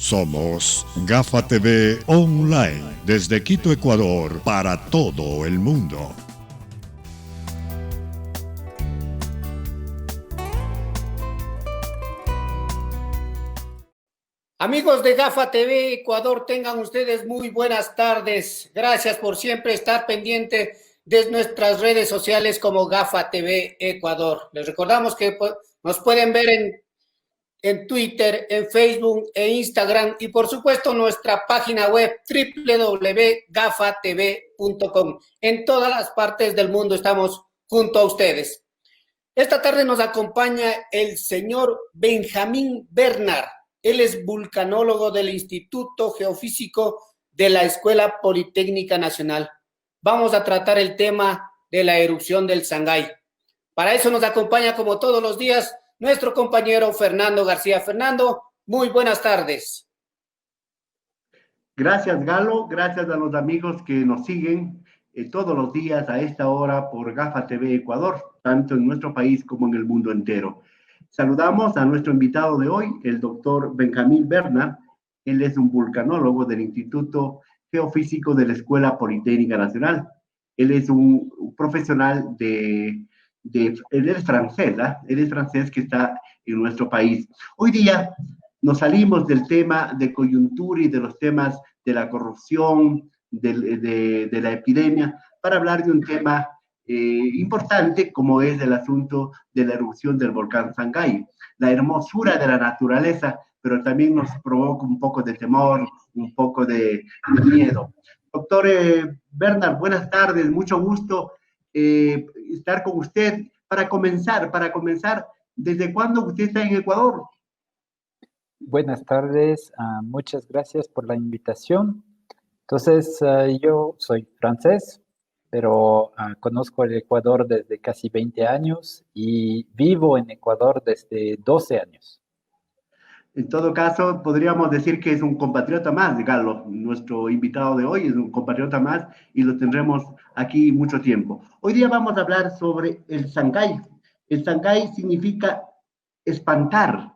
Somos Gafa TV Online, desde Quito, Ecuador, para todo el mundo. Amigos de Gafa TV Ecuador, tengan ustedes muy buenas tardes. Gracias por siempre estar pendiente de nuestras redes sociales como Gafa TV Ecuador. Les recordamos que nos pueden ver en Twitter, en Facebook e Instagram y por supuesto nuestra página web www.gafatv.com. En todas las partes del mundo estamos junto a ustedes. Esta tarde nos acompaña el señor Benjamín Bernard. Él es vulcanólogo del Instituto Geofísico de la Escuela Politécnica Nacional. Vamos a tratar el tema de la erupción del Sangay. Para eso nos acompaña, como todos los días, nuestro compañero Fernando García. Fernando, muy buenas tardes. Gracias, Galo. Gracias a los amigos que nos siguen todos los días a esta hora por Gafa TV Ecuador, tanto en nuestro país como en el mundo entero. Saludamos a nuestro invitado de hoy, el doctor Benjamín Bernard. Él es un vulcanólogo del Instituto Geofísico de la Escuela Politécnica Nacional. Él es un profesional él es francés, ¿eh? Él es francés que está en nuestro país. Hoy día nos salimos del tema de coyuntura y de los temas de la corrupción, de la epidemia, para hablar de un tema importante como es el asunto de la erupción del volcán Sangay. La hermosura de la naturaleza, pero también nos provoca un poco de temor, un poco de miedo. Doctor Bernard, buenas tardes, mucho gusto estar con usted. Para comenzar, ¿desde cuándo usted está en Ecuador? Buenas tardes, muchas gracias por la invitación. Entonces, yo soy francés, pero conozco el Ecuador desde casi 20 años y vivo en Ecuador desde 12 años. En todo caso, podríamos decir que es un compatriota más, Galo. Nuestro invitado de hoy es un compatriota más y lo tendremos aquí mucho tiempo. Hoy día vamos a hablar sobre el Sangay. El Sangay significa espantar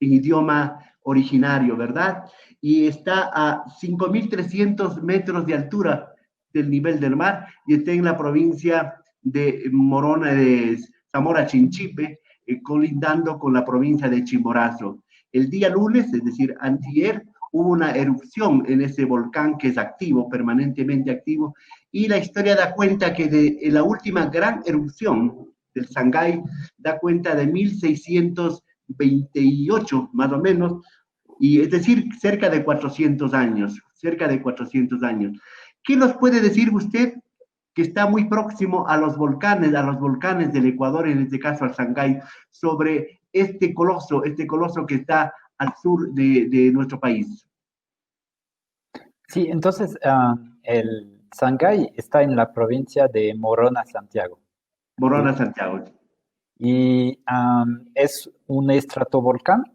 en idioma originario, ¿verdad? Y está a 5.300 metros de altura del nivel del mar y está en la provincia de Morona de Zamora Chinchipe, colindando con la provincia de Chimborazo. El día lunes, es decir, antier, hubo una erupción en ese volcán que es activo, permanentemente activo, y la historia da cuenta que de la última gran erupción del Sangay da cuenta de 1628, más o menos, y es decir, cerca de 400 años. ¿Qué nos puede decir usted que está muy próximo a los volcanes del Ecuador, en este caso al Sangay, sobre este coloso que está al sur de nuestro país? Sí, entonces el Sangay está en la provincia de Morona, Santiago. Morona, Santiago. Y es un estratovolcán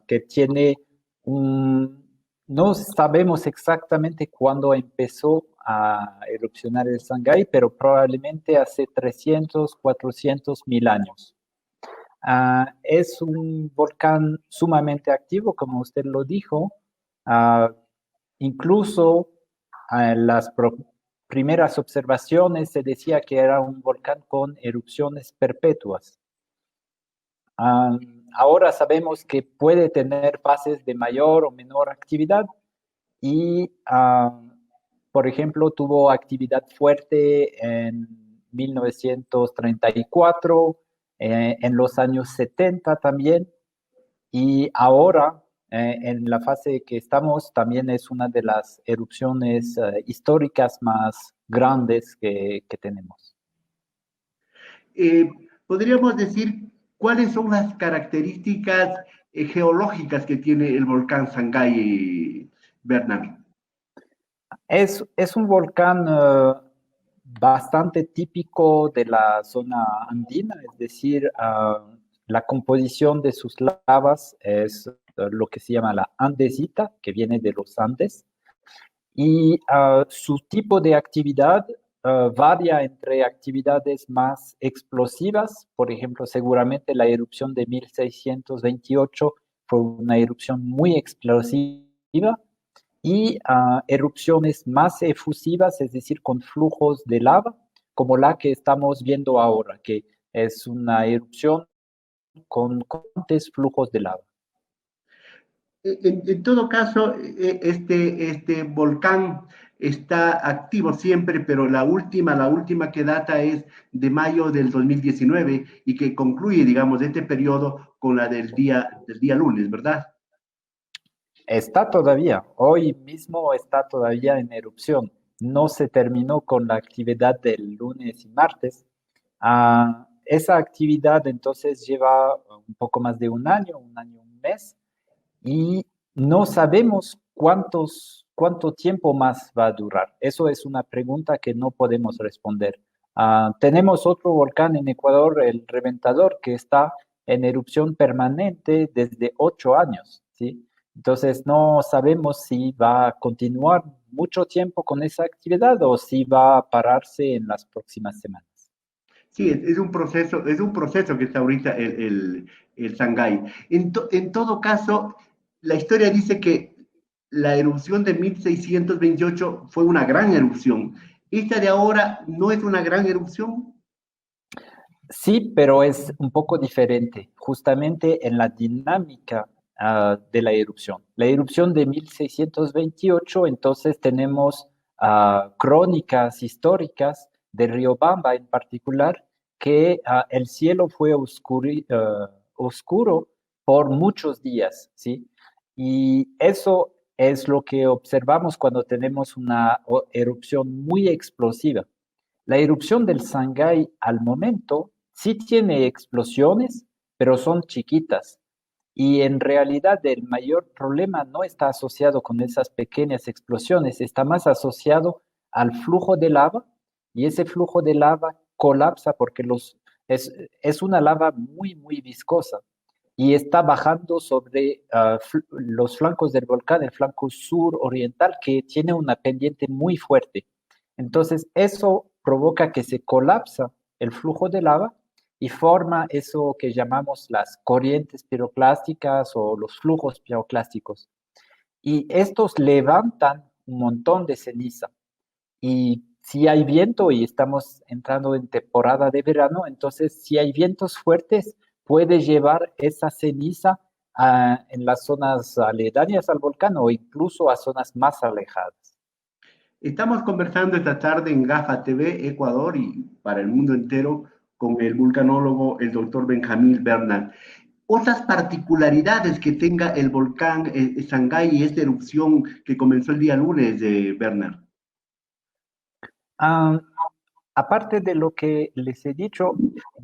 que tiene no sabemos exactamente cuándo empezó a erupcionar el Sangay, pero probablemente hace 300, 400 mil años. Es un volcán sumamente activo, como usted lo dijo. Incluso en las primeras observaciones se decía que era un volcán con erupciones perpetuas. Ahora sabemos que puede tener fases de mayor o menor actividad y, por ejemplo, tuvo actividad fuerte en 1934, en los años 70 también, y ahora, en la fase que estamos, también es una de las erupciones históricas más grandes que tenemos. ¿Podríamos decir cuáles son las características geológicas que tiene el volcán Sangay, Bernard? Es un volcán bastante típico de la zona andina, es decir, la composición de sus lavas es lo que se llama la andesita, que viene de los Andes, y su tipo de actividad varía entre actividades más explosivas. Por ejemplo, seguramente la erupción de 1628 fue una erupción muy explosiva y erupciones más efusivas, es decir, con flujos de lava, como la que estamos viendo ahora, que es una erupción con constantes flujos de lava. En todo caso, este volcán está activo siempre, pero la última que data es de mayo del 2019 y que concluye, digamos, este periodo con la del día lunes, ¿verdad? Está todavía, hoy mismo está todavía en erupción. No se terminó con la actividad del lunes y martes. Esa actividad entonces lleva un poco más de un año, un mes, y no sabemos cuánto tiempo más va a durar. Eso es una pregunta que no podemos responder. Tenemos otro volcán en Ecuador, el Reventador, que está en erupción permanente desde 8 años, ¿sí? Entonces no sabemos si va a continuar mucho tiempo con esa actividad o si va a pararse en las próximas semanas. Sí, es un proceso que está ahorita el Shanghái. En todo caso, la historia dice que la erupción de 1628 fue una gran erupción. Esta de ahora no es una gran erupción. Sí, pero es un poco diferente, justamente en la dinámica de la erupción. La erupción de 1628, entonces tenemos crónicas históricas de Riobamba en particular, que el cielo fue oscuro por muchos días, ¿sí? Y eso es lo que observamos cuando tenemos una erupción muy explosiva. La erupción del Shanghái al momento sí tiene explosiones, pero son chiquitas. Y en realidad el mayor problema no está asociado con esas pequeñas explosiones, está más asociado al flujo de lava y ese flujo de lava colapsa porque es una lava muy, muy viscosa y está bajando sobre los flancos del volcán, el flanco sur oriental, que tiene una pendiente muy fuerte. Entonces, eso provoca que se colapsa el flujo de lava y forma eso que llamamos las corrientes piroclásticas o los flujos piroclásticos. Y estos levantan un montón de ceniza. Y si hay viento y estamos entrando en temporada de verano, entonces si hay vientos fuertes, puede llevar esa ceniza en las zonas aledañas al volcán o incluso a zonas más alejadas. Estamos conversando esta tarde en GAFA TV Ecuador y para el mundo entero con el vulcanólogo, el doctor Benjamín Bernal. Otras particularidades que tenga el volcán Shanghái y esta erupción que comenzó el día lunes, Bernal. Ah, Aparte de lo que les he dicho,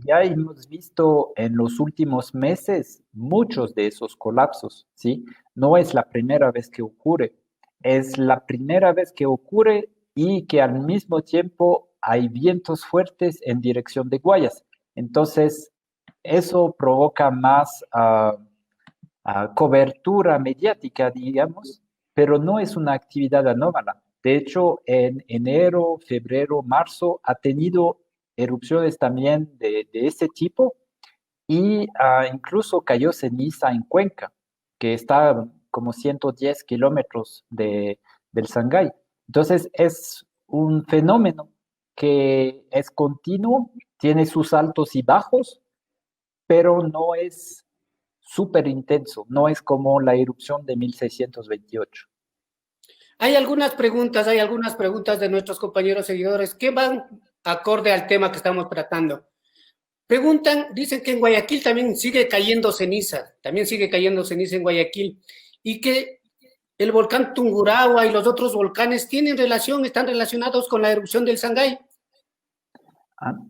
ya hemos visto en los últimos meses muchos de esos colapsos, ¿sí? No es la primera vez que ocurre, es la primera vez que ocurre y que al mismo tiempo hay vientos fuertes en dirección de Guayas. Entonces, eso provoca más cobertura mediática, digamos, pero no es una actividad anómala. De hecho, en enero, febrero, marzo ha tenido erupciones también de ese tipo y incluso cayó ceniza en Cuenca, que está como 110 kilómetros del Shanghái. Entonces, es un fenómeno que es continuo, tiene sus altos y bajos, pero no es súper intenso, no es como la erupción de 1628. Hay algunas preguntas de nuestros compañeros seguidores que van acorde al tema que estamos tratando. Preguntan, dicen que en Guayaquil también sigue cayendo ceniza en Guayaquil, y que el volcán Tungurahua y los otros volcanes están relacionados con la erupción del Shanghái.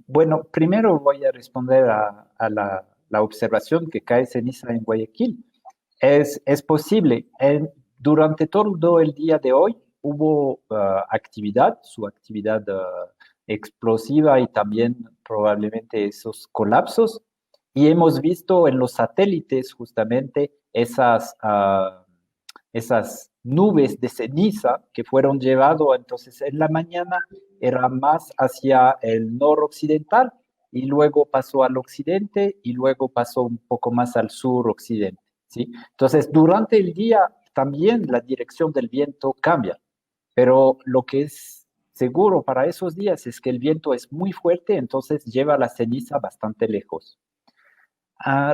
Bueno, primero voy a responder a la observación que cae ceniza en Guayaquil. Es posible. Durante todo el día de hoy hubo su actividad explosiva y también probablemente esos colapsos. Y hemos visto en los satélites justamente esas nubes de ceniza que fueron llevadas. Entonces en la mañana era más hacia el noroccidental y luego pasó al occidente y luego pasó un poco más al suroccidente. ¿sí? Entonces, durante el día también la dirección del viento cambia, pero lo que es seguro para esos días es que el viento es muy fuerte, entonces lleva la ceniza bastante lejos.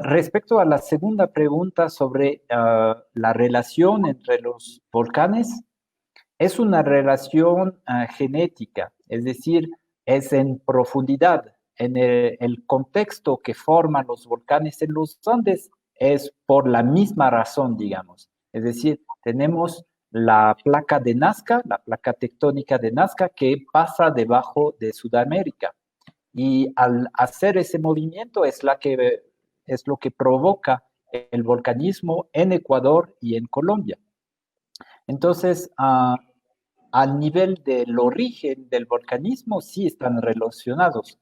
Respecto a la segunda pregunta sobre la relación entre los volcanes, es una relación genética, es decir, es en profundidad. En el contexto que forman los volcanes en los Andes es por la misma razón, digamos. Es decir, tenemos la placa de Nazca, la placa tectónica de Nazca que pasa debajo de Sudamérica. Y al hacer ese movimiento es lo que provoca el volcanismo en Ecuador y en Colombia. Entonces, al nivel del origen del volcanismo sí están relacionados,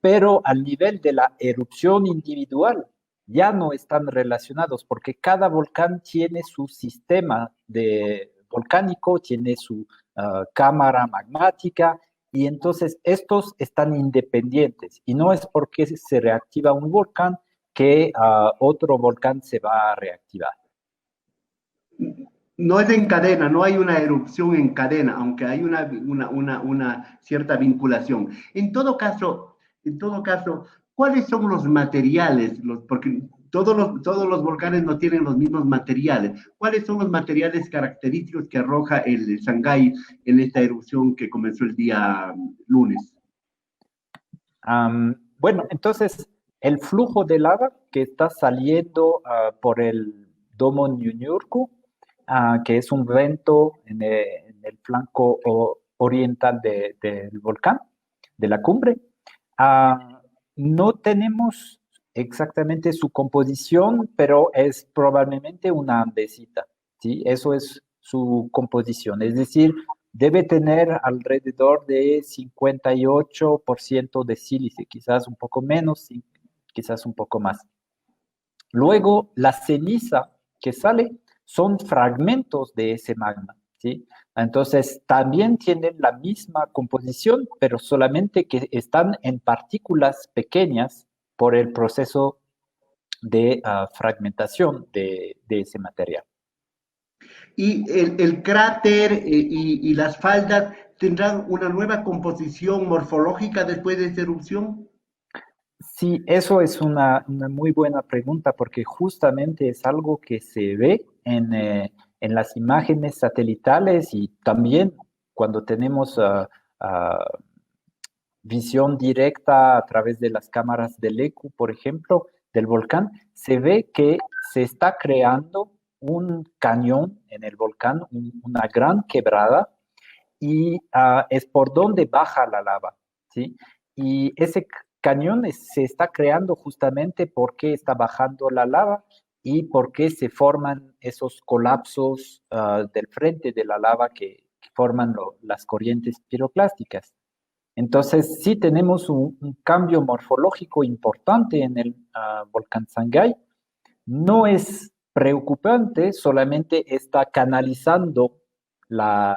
pero al nivel de la erupción individual ya no están relacionados porque cada volcán tiene su sistema volcánico, tiene su cámara magmática y entonces estos están independientes y no es porque se reactiva un volcán que otro volcán se va a reactivar. No es en cadena, no hay una erupción en cadena, aunque hay una cierta vinculación. En todo caso, ¿cuáles son los materiales? Porque todos los volcanes no tienen los mismos materiales. ¿Cuáles son los materiales característicos que arroja el Sangay en esta erupción que comenzó el día lunes? Bueno, entonces el flujo de lava que está saliendo por el domo Ñuñurcu, que es un vento en el flanco oriental del volcán, de la cumbre. No tenemos exactamente su composición, pero es probablemente una andesita, ¿sí? Eso es su composición, es decir, debe tener alrededor de 58% de sílice, quizás un poco menos, quizás un poco más. Luego, la ceniza que sale son fragmentos de ese magma, ¿sí? Entonces, también tienen la misma composición, pero solamente que están en partículas pequeñas por el proceso de fragmentación de ese material. Y el cráter y las faldas tendrán una nueva composición morfológica después de esta erupción. Sí, eso es una muy buena pregunta porque justamente es algo que se ve en las imágenes satelitales y también cuando tenemos visión directa a través de las cámaras del ECU, por ejemplo, del volcán, se ve que se está creando un cañón en el volcán, una gran quebrada, y es por donde baja la lava, ¿sí? Y ese cañón se está creando justamente porque está bajando la lava y porque se forman esos colapsos del frente de la lava que forman las corrientes piroclásticas. Entonces, sí tenemos un cambio morfológico importante en el volcán Sangay. No es preocupante, solamente está canalizando la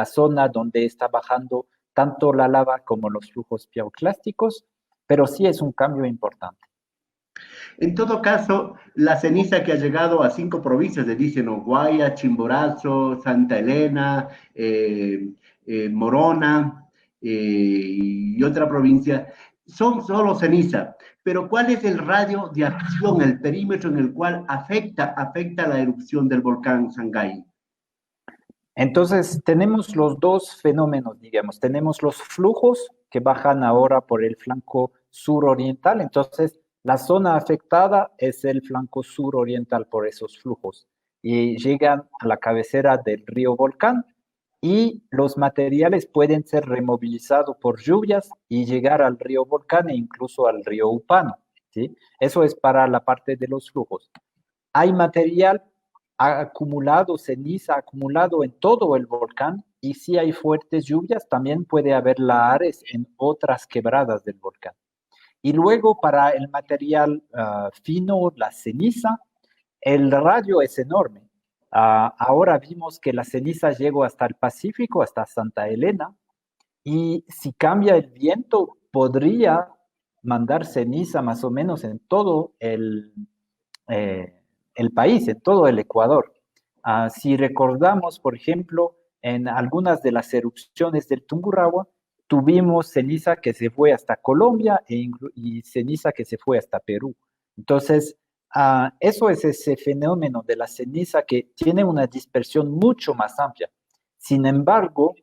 zona donde está bajando tanto la lava como los flujos piroclásticos, pero sí es un cambio importante. En todo caso, la ceniza que ha llegado a 5 provincias, le dicen Oguaya, Chimborazo, Santa Elena, Morona y otra provincia, son solo ceniza. Pero ¿cuál es el radio de acción, el perímetro en el cual afecta la erupción del volcán Sangay? Entonces, tenemos los dos fenómenos, digamos. Tenemos los flujos que bajan ahora por el flanco suroriental. Entonces, la zona afectada es el flanco suroriental por esos flujos. Y llegan a la cabecera del río Volcán y los materiales pueden ser removilizados por lluvias y llegar al río Volcán e incluso al río Upano, ¿sí? Eso es para la parte de los flujos. Hay material acumulado, ceniza acumulado en todo el volcán y si hay fuertes lluvias también puede haber lahares en otras quebradas del volcán. Y luego para el material fino, la ceniza, el radio es enorme. Ahora vimos que la ceniza llegó hasta el Pacífico, hasta Santa Elena, y si cambia el viento podría mandar ceniza más o menos en todo el el país, en todo el Ecuador. Si recordamos, por ejemplo, en algunas de las erupciones del Tungurahua, tuvimos ceniza que se fue hasta Colombia y ceniza que se fue hasta Perú. Entonces, eso es ese fenómeno de la ceniza que tiene una dispersión mucho más amplia. Sin embargo,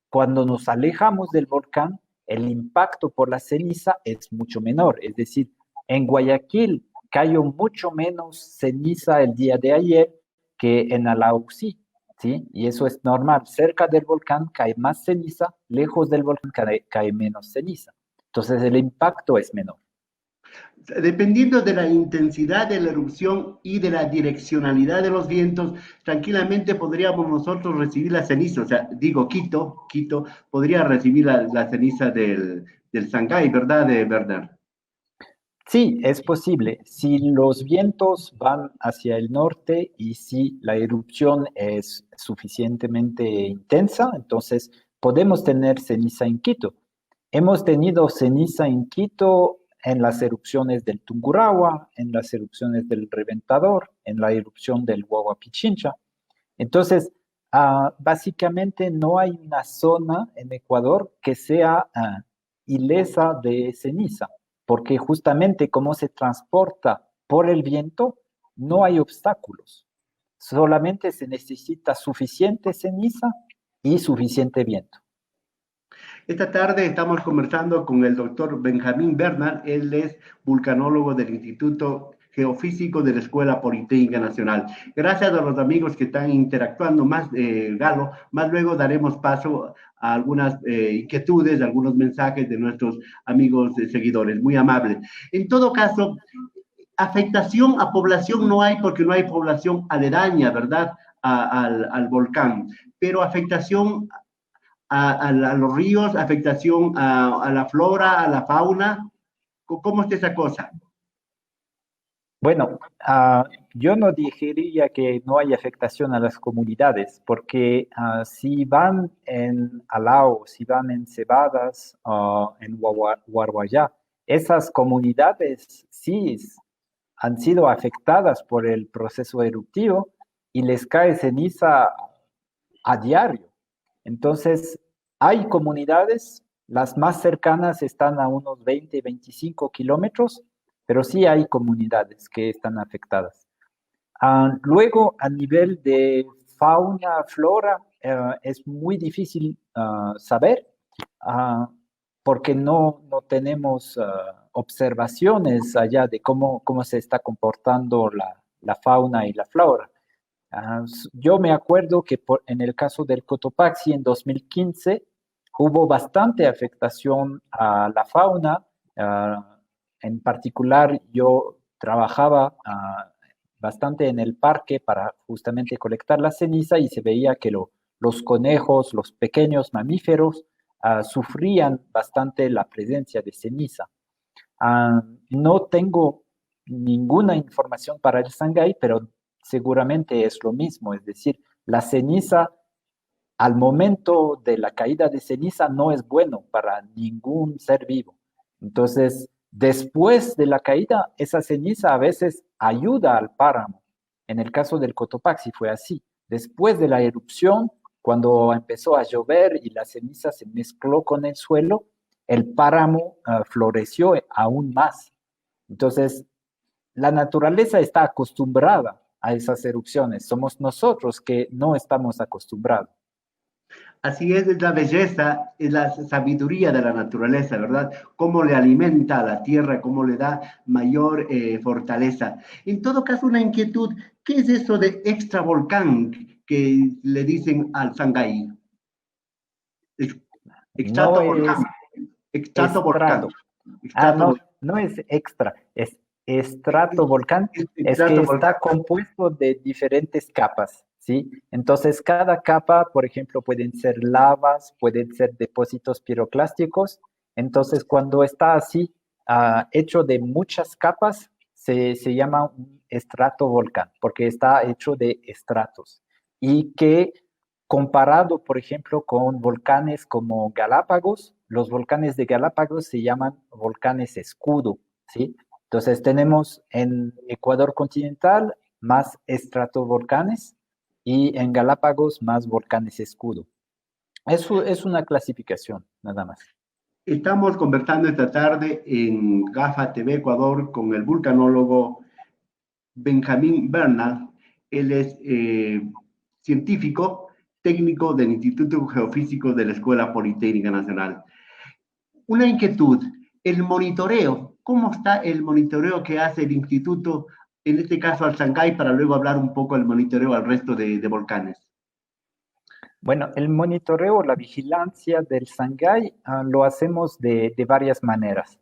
cuando nos alejamos del volcán, el impacto por la ceniza es mucho menor. Es decir, en Guayaquil cayó mucho menos ceniza el día de ayer que en Alausí, ¿sí? Y eso es normal. Cerca del volcán cae más ceniza, lejos del volcán cae menos ceniza. Entonces el impacto es menor. Dependiendo de la intensidad de la erupción y de la direccionalidad de los vientos, tranquilamente podríamos nosotros recibir la ceniza. O sea, digo, Quito podría recibir la ceniza del Sangay, ¿verdad, Bernard? Sí, es posible. Si los vientos van hacia el norte y si la erupción es suficientemente intensa, entonces podemos tener ceniza en Quito. Hemos tenido ceniza en Quito en las erupciones del Tungurahua, en las erupciones del Reventador, en la erupción del Huahuapichincha. Entonces, básicamente no hay una zona en Ecuador que sea ilesa de ceniza, porque justamente como se transporta por el viento, no hay obstáculos. Solamente se necesita suficiente ceniza y suficiente viento. Esta tarde estamos conversando con el doctor Benjamín Bernard. Él es vulcanólogo del Instituto Geofísico de la Escuela Politécnica Nacional. Gracias a los amigos que están interactuando más, Galo, más luego daremos paso a algunas inquietudes, algunos mensajes de nuestros amigos seguidores, muy amables. En todo caso, afectación a población no hay porque no hay población aledaña, ¿verdad?, al volcán, pero afectación a los ríos, afectación a la flora, a la fauna. ¿Cómo está esa cosa? Bueno, yo no diría que no hay afectación a las comunidades, porque si van en Alao, si van en Cebadas, en Huarguayá, esas comunidades sí han sido afectadas por el proceso eruptivo y les cae ceniza a diario. Entonces, hay comunidades, las más cercanas están a unos 20, 25 kilómetros, pero sí hay comunidades que están afectadas. Luego, a nivel de fauna, flora, es muy difícil saber, porque no tenemos observaciones allá de cómo se está comportando la fauna y la flora. Yo me acuerdo que en el caso del Cotopaxi en 2015 hubo bastante afectación a la fauna. En particular, yo trabajaba bastante en el parque para justamente colectar la ceniza y se veía que los conejos, los pequeños mamíferos, sufrían bastante la presencia de ceniza. No tengo ninguna información para el Sangay, pero seguramente es lo mismo, es decir, la ceniza al momento de la caída de ceniza no es bueno para ningún ser vivo. Entonces, después de la caída, esa ceniza a veces ayuda al páramo. En el caso del Cotopaxi fue así. Después de la erupción, cuando empezó a llover y la ceniza se mezcló con el suelo, el páramo floreció aún más. Entonces, la naturaleza está acostumbrada a esas erupciones. Somos nosotros que no estamos acostumbrados. Así es la belleza, es la sabiduría de la naturaleza, ¿verdad? Cómo le alimenta a la tierra, cómo le da mayor fortaleza. En todo caso, una inquietud, ¿qué es eso de extravolcán que le dicen al Sangay? Extratovolcán. Extratovolcán. No es extra, es estratovolcán. Es que está compuesto de diferentes capas. ¿Sí? Entonces, cada capa, por ejemplo, pueden ser lavas, pueden ser depósitos piroclásticos. Entonces, cuando está así, hecho de muchas capas, se llama un estratovolcán, porque está hecho de estratos. Y que comparado, por ejemplo, con volcanes como Galápagos, los volcanes de Galápagos se llaman volcanes escudo, ¿sí? Entonces, tenemos en Ecuador continental más estratovolcanes y en Galápagos más volcanes escudo. Eso es una clasificación, nada más. Estamos conversando esta tarde en GAFA TV Ecuador con el vulcanólogo Benjamín Bernal. Él es científico técnico del Instituto Geofísico de la Escuela Politécnica Nacional. Una inquietud, el monitoreo, ¿cómo está el monitoreo que hace el instituto, en este caso al Sangay, para luego hablar un poco del monitoreo al resto de volcanes? Bueno, el monitoreo, la vigilancia del Sangay lo hacemos de varias maneras.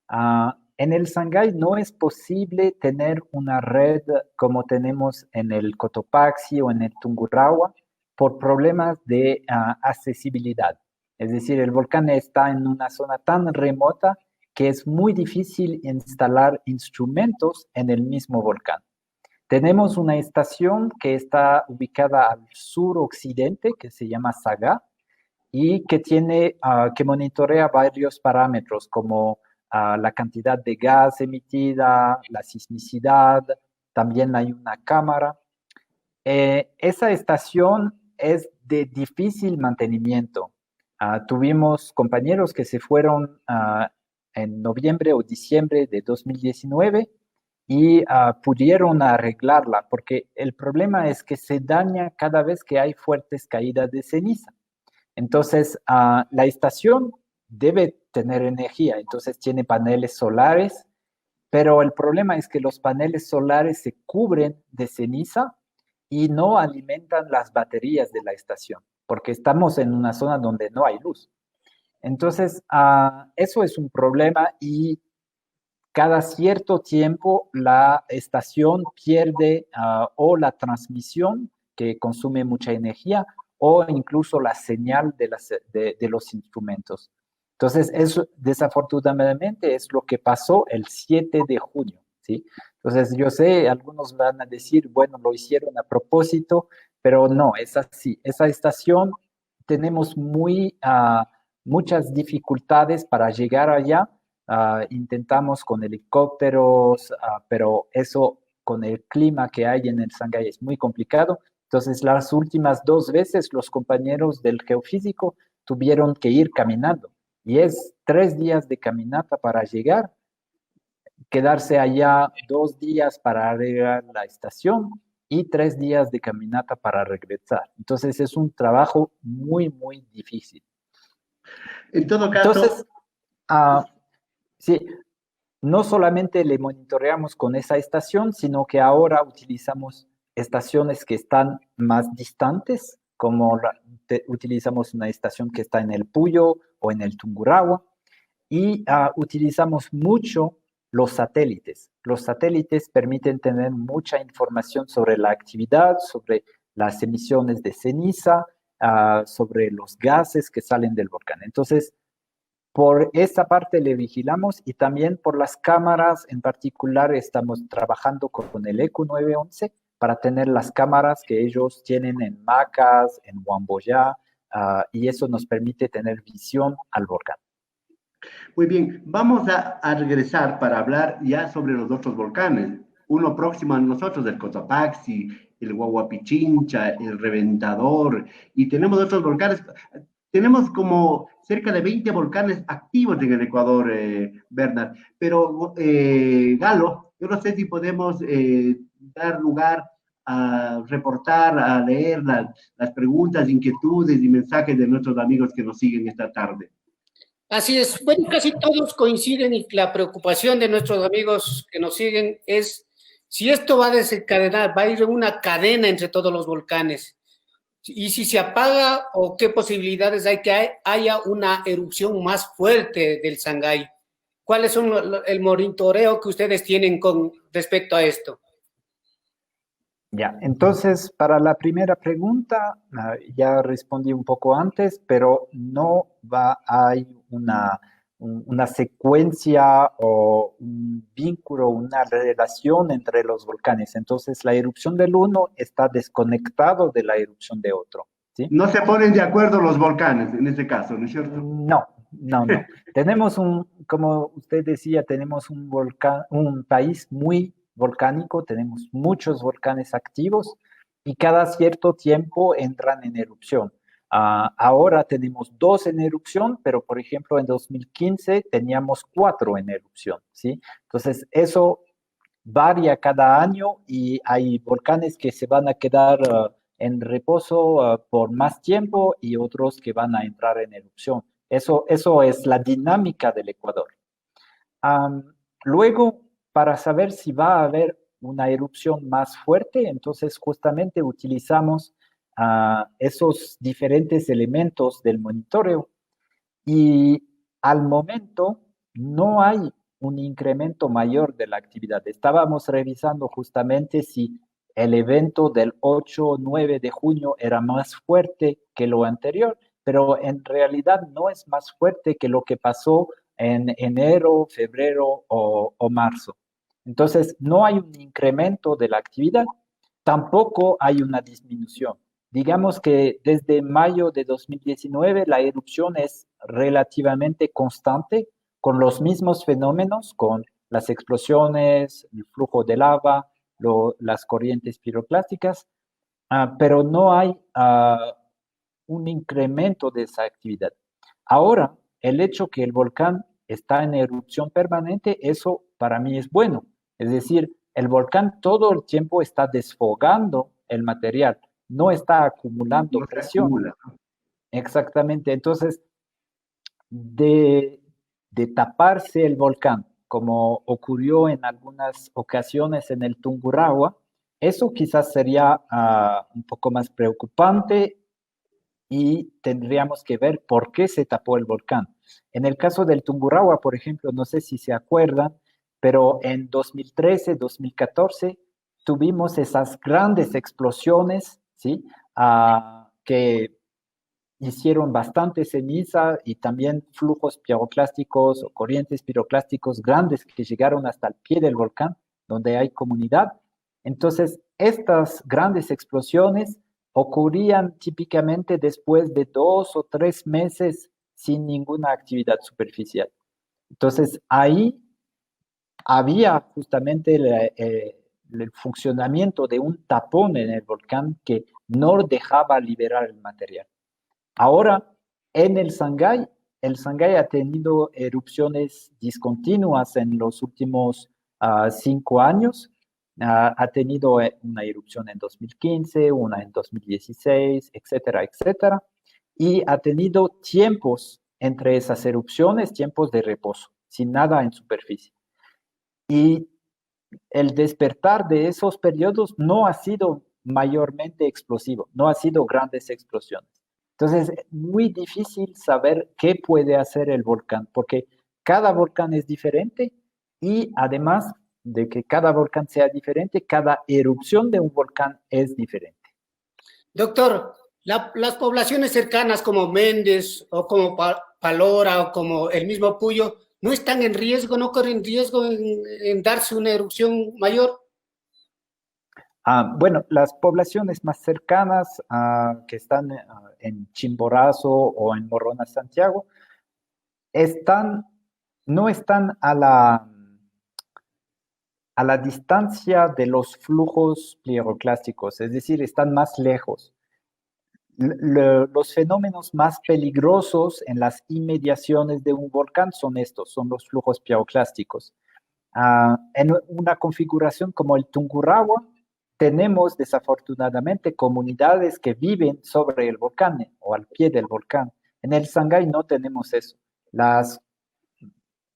En el Sangay no es posible tener una red como tenemos en el Cotopaxi o en el Tungurahua por problemas de accesibilidad. Es decir, el volcán está en una zona tan remota que es muy difícil instalar instrumentos en el mismo volcán. Tenemos una estación que está ubicada al suroccidente, que se llama Saga, y que que monitorea varios parámetros como la cantidad de gas emitida, la sismicidad, también hay una cámara. Esa estación es de difícil mantenimiento. Tuvimos compañeros que se fueron en noviembre o diciembre de 2019 y pudieron arreglarla, porque el problema es que se daña cada vez que hay fuertes caídas de ceniza. Entonces, la estación debe tener energía, entonces tiene paneles solares, pero el problema es que los paneles solares se cubren de ceniza y no alimentan las baterías de la estación, porque estamos en una zona donde no hay luz. Entonces, eso es un problema y cada cierto tiempo la estación pierde o la transmisión, que consume mucha energía, o incluso la señal de los instrumentos. Entonces, eso desafortunadamente es lo que pasó el 7 de junio, ¿sí? Entonces, yo sé, algunos van a decir, bueno, lo hicieron a propósito, pero no, es así. Esa estación tenemos muchas dificultades para llegar allá. Intentamos con helicópteros, pero eso con el clima que hay en el Sangay es muy complicado. Entonces, las últimas 2 veces los compañeros del geofísico tuvieron que ir caminando. Y es 3 días de caminata para llegar, quedarse allá 2 días para arreglar la estación y 3 días de caminata para regresar. Entonces, es un trabajo muy, muy difícil. En todo caso... Entonces, sí, no solamente le monitoreamos con esa estación, sino que ahora utilizamos estaciones que están más distantes, como utilizamos una estación que está en el Puyo o en el Tungurahua, y utilizamos mucho los satélites. Los satélites permiten tener mucha información sobre la actividad, sobre las emisiones de ceniza, sobre los gases que salen del volcán. Entonces, por esa parte le vigilamos y también por las cámaras, en particular estamos trabajando con el ECU 911 para tener las cámaras que ellos tienen en Macas, en Huamboyá, y eso nos permite tener visión al volcán. Muy bien, vamos a regresar para hablar ya sobre los otros volcanes. Uno próximo a nosotros, el Cotopaxi, el Huahuapichincha, el Reventador, y tenemos otros volcanes. Tenemos como cerca de 20 volcanes activos en el Ecuador, Bernard. Pero, Galo, yo no sé si podemos dar lugar a reportar, a leer las preguntas, inquietudes y mensajes de nuestros amigos que nos siguen esta tarde. Así es. Bueno, casi todos coinciden y la preocupación de nuestros amigos que nos siguen es si esto va a desencadenar, va a ir una cadena entre todos los volcanes. Y si se apaga o qué posibilidades hay que haya una erupción más fuerte del Sangay. ¿Cuáles son el monitoreo que ustedes tienen con respecto a esto? Ya, entonces para la primera pregunta, ya respondí un poco antes, pero no hay una secuencia o un vínculo, una relación entre los volcanes. Entonces la erupción del uno está desconectado de la erupción de otro, ¿sí? No se ponen de acuerdo los volcanes en este caso, ¿no es cierto? No. Tenemos como usted decía, tenemos un país muy volcánico, tenemos muchos volcanes activos y cada cierto tiempo entran en erupción. Ahora tenemos 2 en erupción, pero por ejemplo en 2015 teníamos 4 en erupción, ¿sí? Entonces eso varía cada año y hay volcanes que se van a quedar en reposo por más tiempo y otros que van a entrar en erupción. Eso es la dinámica del Ecuador. Luego, para saber si va a haber una erupción más fuerte, entonces justamente utilizamos esos diferentes elementos del monitoreo y al momento no hay un incremento mayor de la actividad. Estábamos revisando justamente si el evento del 8 o 9 de junio era más fuerte que lo anterior, pero en realidad no es más fuerte que lo que pasó en enero, febrero o marzo. Entonces, no hay un incremento de la actividad, tampoco hay una disminución. Digamos que desde mayo de 2019 la erupción es relativamente constante, con los mismos fenómenos, con las explosiones, el flujo de lava, las corrientes piroclásticas, pero no hay un incremento de esa actividad. Ahora, el hecho que el volcán está en erupción permanente, eso para mí es bueno. Es decir, el volcán todo el tiempo está desfogando el material, no está acumulando No se presión. acumula. Exactamente. Entonces, de taparse el volcán, como ocurrió en algunas ocasiones en el Tungurahua, eso quizás sería un poco más preocupante y tendríamos que ver por qué se tapó el volcán. En el caso del Tungurahua, por ejemplo, no sé si se acuerdan, pero en 2013, 2014 tuvimos esas grandes explosiones, ¿sí? Que hicieron bastante ceniza y también flujos piroclásticos o corrientes piroclásticos grandes que llegaron hasta el pie del volcán, donde hay comunidad. Entonces, estas grandes explosiones ocurrían típicamente después de 2 o 3 meses sin ninguna actividad superficial. Entonces, ahí había justamente el funcionamiento de un tapón en el volcán que no dejaba liberar el material. Ahora, en el Sangay ha tenido erupciones discontinuas en los últimos 5 años. Ha tenido una erupción en 2015, una en 2016, etcétera, etcétera. Y ha tenido tiempos entre esas erupciones, tiempos de reposo, sin nada en superficie. Y el despertar de esos periodos no ha sido mayormente explosivo, no ha sido grandes explosiones. Entonces, es muy difícil saber qué puede hacer el volcán, porque cada volcán es diferente y además de que cada volcán sea diferente, cada erupción de un volcán es diferente. Doctor, las poblaciones cercanas como Méndez o como Palora o como el mismo Puyo, ¿no están en riesgo, no corren riesgo en darse una erupción mayor? Bueno, las poblaciones más cercanas que están en Chimborazo o en Morona, Santiago, no están a la distancia de los flujos piroclásticos, es decir, están más lejos. Los fenómenos más peligrosos en las inmediaciones de un volcán son estos, son los flujos piroclásticos. En una configuración como el Tungurahua, tenemos desafortunadamente comunidades que viven sobre el volcán o al pie del volcán. En el Sangay no tenemos eso. Las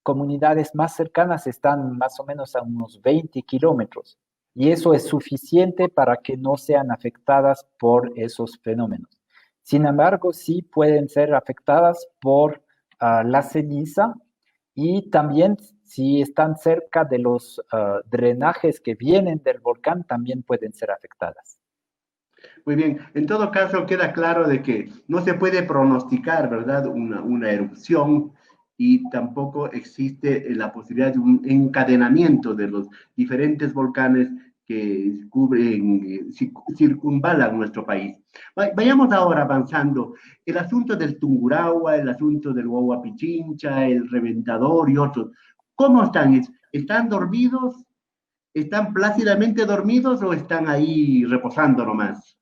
comunidades más cercanas están más o menos a unos 20 kilómetros y eso es suficiente para que no sean afectadas por esos fenómenos. Sin embargo, sí pueden ser afectadas por la ceniza y también si están cerca de los drenajes que vienen del volcán, también pueden ser afectadas. Muy bien, en todo caso queda claro de que no se puede pronosticar, ¿verdad?, una erupción y tampoco existe la posibilidad de un encadenamiento de los diferentes volcanes que cubren, circunvalan nuestro país. Vayamos ahora avanzando. El asunto del Tungurahua, el asunto del Huahuapichincha, el Reventador y otros. ¿Cómo están? ¿Están dormidos? ¿Están plácidamente dormidos o están ahí reposando nomás?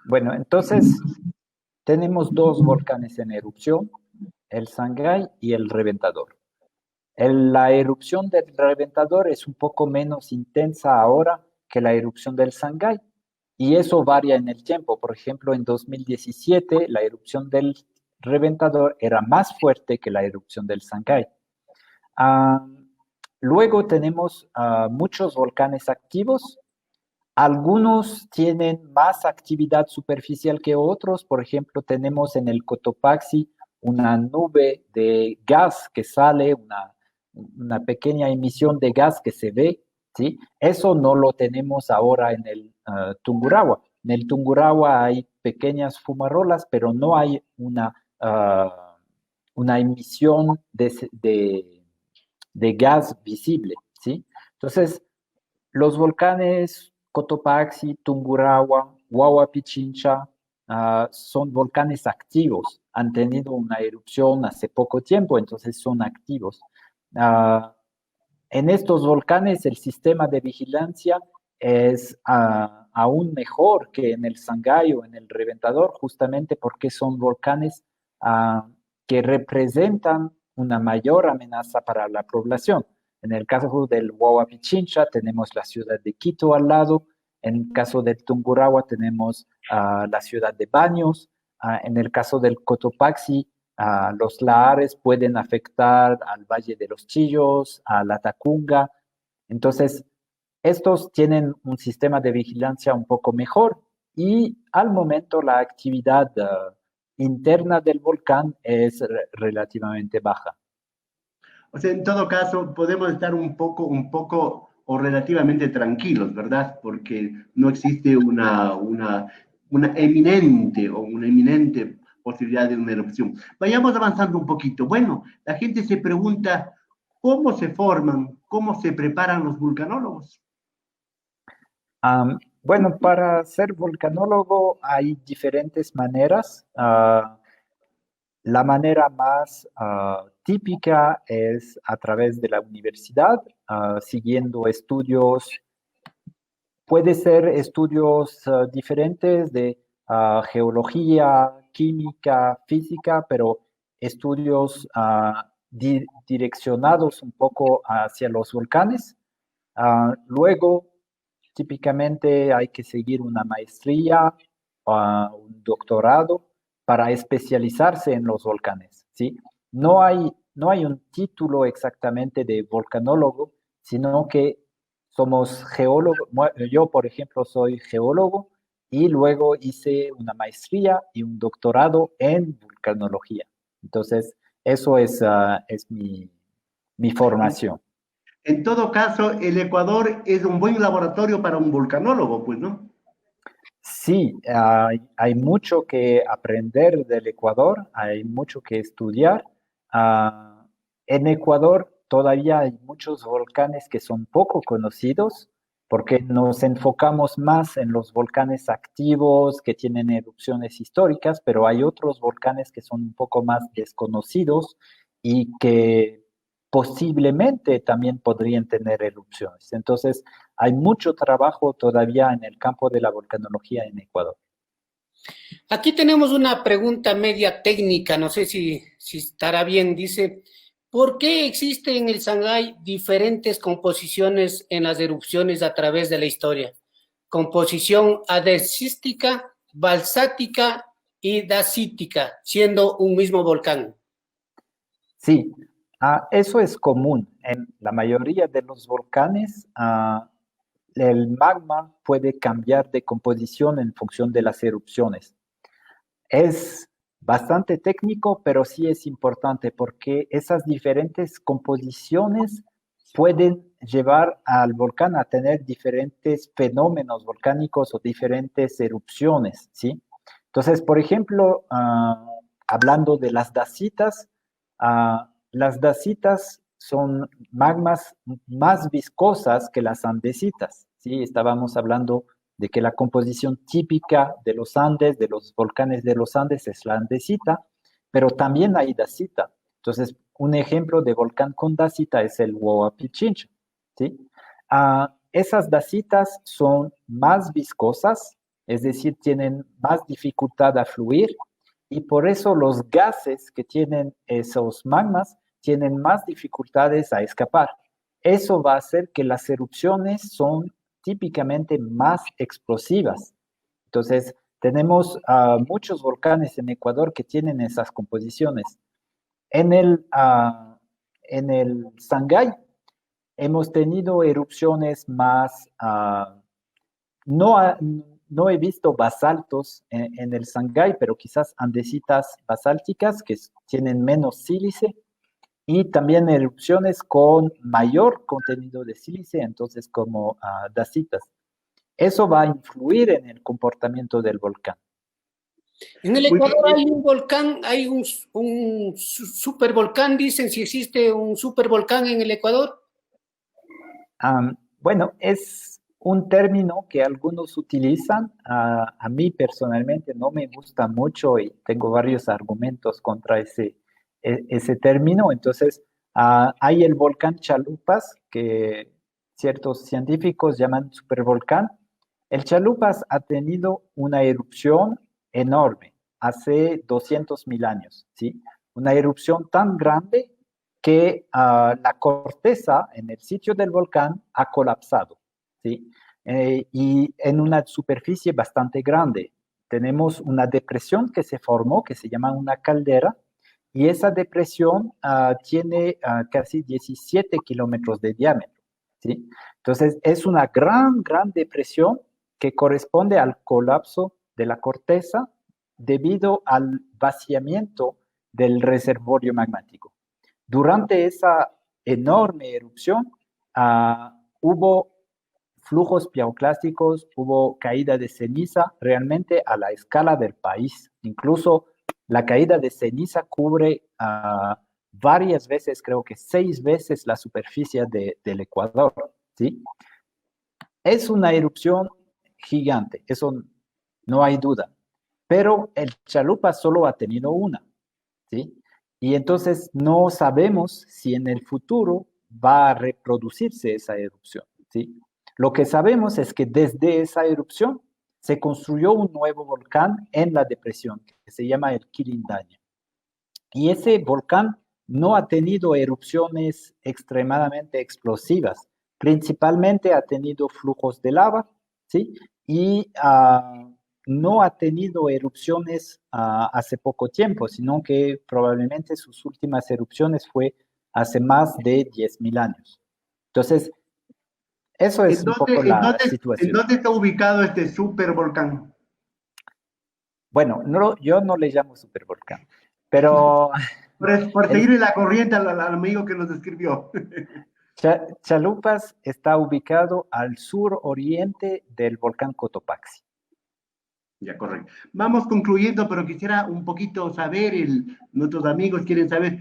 Bueno, entonces tenemos dos volcanes en erupción, el Sangay y el Reventador. La erupción del Reventador es un poco menos intensa ahora que la erupción del Sangay, y eso varía en el tiempo. Por ejemplo, en 2017 la erupción del Reventador era más fuerte que la erupción del Sangay. Ah, luego tenemos muchos volcanes activos. Algunos tienen más actividad superficial que otros. Por ejemplo, tenemos en el Cotopaxi una nube de gas que sale, una pequeña emisión de gas que se ve, ¿sí? Eso no lo tenemos ahora en el Tungurahua. En el Tungurahua hay pequeñas fumarolas, pero no hay una emisión de gas visible, ¿sí? Entonces, los volcanes Cotopaxi, Tungurahua, Huayna Pichincha son volcanes activos. Han tenido una erupción hace poco tiempo, entonces son activos. Ah, en estos volcanes el sistema de vigilancia es aún mejor que en el Sangay o en el Reventador, justamente porque son volcanes que representan una mayor amenaza para la población. En el caso del Huayna Pichincha tenemos la ciudad de Quito al lado. En el caso del Tungurahua tenemos la ciudad de Baños. En el caso del Cotopaxi, los lahares pueden afectar al Valle de los Chillos, a la Tacunga. Entonces, estos tienen un sistema de vigilancia un poco mejor y al momento la actividad interna del volcán es relativamente baja. O sea, en todo caso, podemos estar un poco o relativamente tranquilos, ¿verdad? Porque no existe una eminente posibilidad de una erupción. Vayamos avanzando un poquito. Bueno, la gente se pregunta, ¿cómo se forman, cómo se preparan los vulcanólogos? Bueno, para ser volcanólogo hay diferentes maneras. La manera más típica es a través de la universidad, siguiendo estudios. Puede ser estudios diferentes de geología, química, física, pero estudios direccionados un poco hacia los volcanes. Luego, típicamente hay que seguir una maestría, un doctorado para especializarse en los volcanes, ¿sí? No hay un título exactamente de volcanólogo, sino que somos geólogos. Yo, por ejemplo, soy geólogo y luego hice una maestría y un doctorado en vulcanología. Entonces, eso es mi formación. En todo caso, el Ecuador es un buen laboratorio para un vulcanólogo, pues, ¿no? Sí, hay mucho que aprender del Ecuador, hay mucho que estudiar. En Ecuador todavía hay muchos volcanes que son poco conocidos porque nos enfocamos más en los volcanes activos que tienen erupciones históricas, pero hay otros volcanes que son un poco más desconocidos y que posiblemente también podrían tener erupciones. Entonces, hay mucho trabajo todavía en el campo de la volcanología en Ecuador. Aquí tenemos una pregunta media técnica, no sé si estará bien. Dice, ¿por qué existen en el Sangay diferentes composiciones en las erupciones a través de la historia? Composición adesística, balsática y dacítica, siendo un mismo volcán. Sí, eso es común. En la mayoría de los volcanes, el magma puede cambiar de composición en función de las erupciones. Es bastante técnico, pero sí es importante porque esas diferentes composiciones pueden llevar al volcán a tener diferentes fenómenos volcánicos o diferentes erupciones, ¿sí? Entonces, por ejemplo, hablando de las dacitas son magmas más viscosas que las andesitas, ¿sí? Estábamos hablando de que la composición típica de los Andes, de los volcanes de los Andes, es la andesita, pero también hay dacita. Entonces, un ejemplo de volcán con dacita es el Huayna Pichincha, ¿sí? Esas dacitas son más viscosas, es decir, tienen más dificultad a fluir y por eso los gases que tienen esos magmas tienen más dificultades a escapar. Eso va a hacer que las erupciones son típicamente más explosivas. Entonces, tenemos muchos volcanes en Ecuador que tienen esas composiciones. En el Sangay hemos tenido erupciones más, no, no he visto basaltos en el Sangay, pero quizás andesitas basálticas que tienen menos sílice y también erupciones con mayor contenido de sílice, entonces como dacitas. Eso va a influir en el comportamiento del volcán. En el Ecuador hay un volcán, hay un supervolcán, dicen si existe un supervolcán en el Ecuador. Bueno, es un término que algunos utilizan. A mí personalmente no me gusta mucho y tengo varios argumentos contra ese término. Entonces, hay el volcán Chalupas, que ciertos científicos llaman supervolcán. El Chalupas ha tenido una erupción enorme hace 200.000 años, ¿sí? Una erupción tan grande que la corteza en el sitio del volcán ha colapsado, ¿sí? Y en una superficie bastante grande. Tenemos una depresión que se formó, que se llama una caldera, y esa depresión tiene casi 17 kilómetros de diámetro, ¿sí? Entonces, es una gran depresión que corresponde al colapso de la corteza debido al vaciamiento del reservorio magmático. Durante esa enorme erupción hubo flujos piroclásticos, hubo caída de ceniza realmente a la escala del país. Incluso la caída de ceniza cubre varias veces, creo que 6 veces la superficie del Ecuador, ¿sí? Es una erupción gigante, eso no hay duda. Pero el Chalupas solo ha tenido una, ¿sí? Y entonces no sabemos si en el futuro va a reproducirse esa erupción, ¿sí? Lo que sabemos es que desde esa erupción se construyó un nuevo volcán en la depresión, que se llama el Quilindaña. Y ese volcán no ha tenido erupciones extremadamente explosivas, principalmente ha tenido flujos de lava, ¿sí? Y no ha tenido erupciones hace poco tiempo, sino que probablemente sus últimas erupciones fue hace más de 10.000 años. Entonces, eso es un poco la situación. ¿En dónde está ubicado este supervolcán? Bueno, yo no le llamo supervolcán, pero... Por seguirle la corriente al amigo que nos escribió. Chalupas está ubicado al sur-oriente del volcán Cotopaxi. Ya, correcto. Vamos concluyendo, pero quisiera un poquito saber, nuestros amigos quieren saber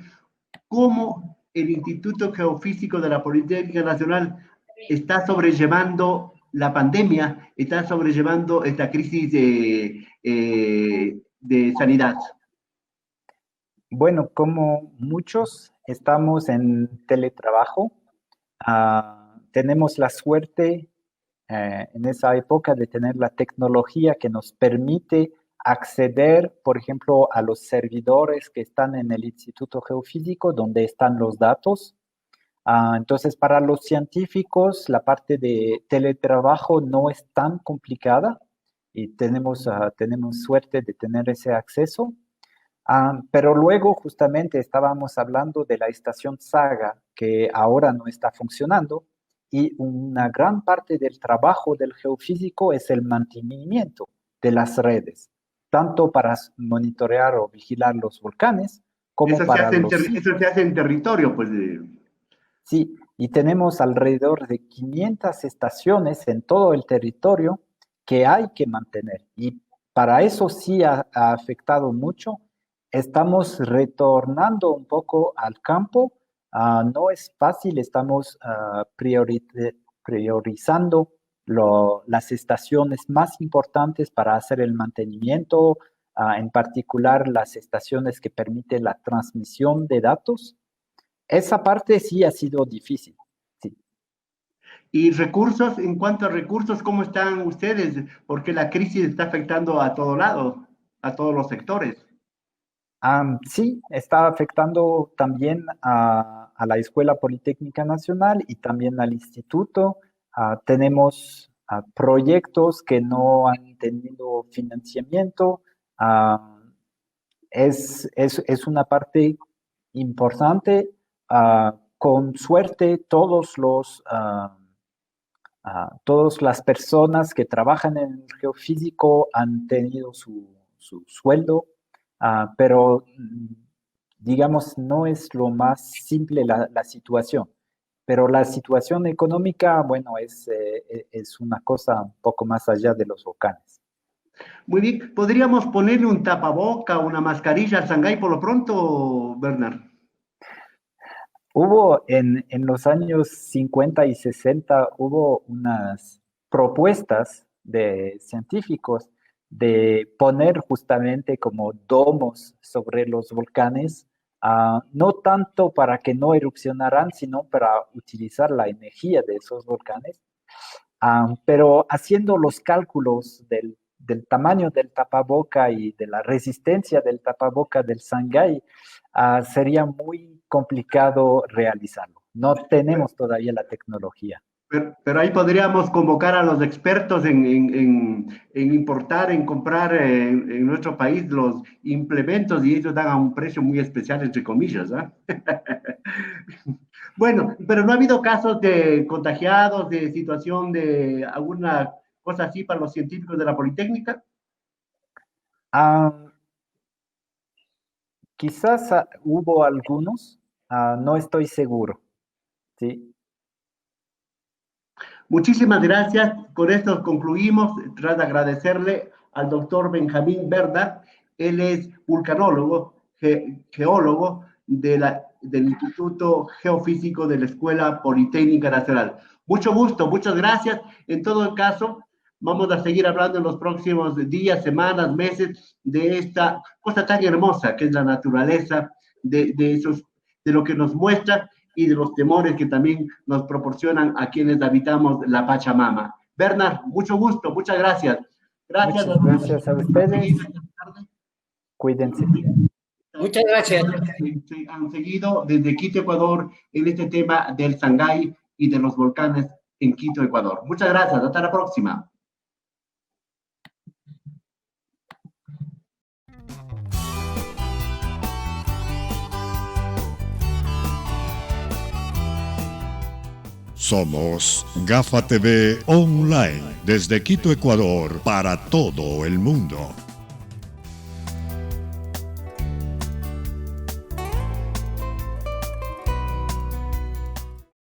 cómo el Instituto Geofísico de la Politécnica Nacional está sobrellevando la pandemia, está sobrellevando esta crisis de sanidad. Bueno, como muchos estamos en teletrabajo, tenemos la suerte en esa época de tener la tecnología que nos permite acceder, por ejemplo, a los servidores que están en el Instituto Geofísico, donde están los datos. Entonces, para los científicos, la parte de teletrabajo no es tan complicada y tenemos suerte de tener ese acceso. Pero luego justamente estábamos hablando de la estación Saga, que ahora no está funcionando, y una gran parte del trabajo del geofísico es el mantenimiento de las redes, tanto para monitorear o vigilar los volcanes, como para los... Eso se hace en territorio, pues. Sí, y tenemos alrededor de 500 estaciones en todo el territorio que hay que mantener. Y para eso sí ha afectado mucho. Estamos retornando un poco al campo. No es fácil, estamos priorizando las estaciones más importantes para hacer el mantenimiento, en particular las estaciones que permiten la transmisión de datos. Esa parte sí ha sido difícil. Sí. Y recursos, en cuanto a recursos, ¿cómo están ustedes? Porque la crisis está afectando a todo lado, a todos los sectores. Sí, está afectando también a la Escuela Politécnica Nacional y también al instituto. Tenemos proyectos que no han tenido financiamiento. Ah, es una parte importante. Con suerte, todas las personas que trabajan en el geofísico han tenido su sueldo, pero digamos, no es lo más simple la situación. Pero la situación económica, bueno, es una cosa un poco más allá de los volcanes. Muy bien, ¿podríamos ponerle un tapaboca, una mascarilla al Shanghái por lo pronto, Bernard? Hubo en los años 50 y 60, hubo unas propuestas de científicos de poner justamente como domos sobre los volcanes, no tanto para que no erupcionaran, sino para utilizar la energía de esos volcanes. Pero haciendo los cálculos del tamaño del tapaboca y de la resistencia del tapaboca del Shanghái, sería muy complicado realizarlo. No tenemos todavía la tecnología. Pero ahí podríamos convocar a los expertos en importar, en comprar en nuestro país los implementos y ellos dan a un precio muy especial, entre comillas, ¿ah? Bueno, pero no ha habido casos de contagiados, de situación de alguna cosa así para los científicos de la Politécnica. Ah, quizás hubo algunos, no estoy seguro. ¿Sí? Muchísimas gracias. Con esto concluimos. Tras de agradecerle al doctor Benjamín Bernard. Él es vulcanólogo, geólogo del Instituto Geofísico de la Escuela Politécnica Nacional. Mucho gusto, muchas gracias. En todo caso, vamos a seguir hablando en los próximos días, semanas, meses de esta cosa tan hermosa que es la naturaleza, de lo que nos muestra y de los temores que también nos proporcionan a quienes habitamos la Pachamama. Bernard, mucho gusto, muchas gracias. Gracias a ustedes. Cuídense. Muchas gracias. Han seguido desde Quito, Ecuador, en este tema del Shanghái y de los volcanes en Quito, Ecuador. Muchas gracias, hasta la próxima. Somos Gafa TV Online, desde Quito, Ecuador, para todo el mundo.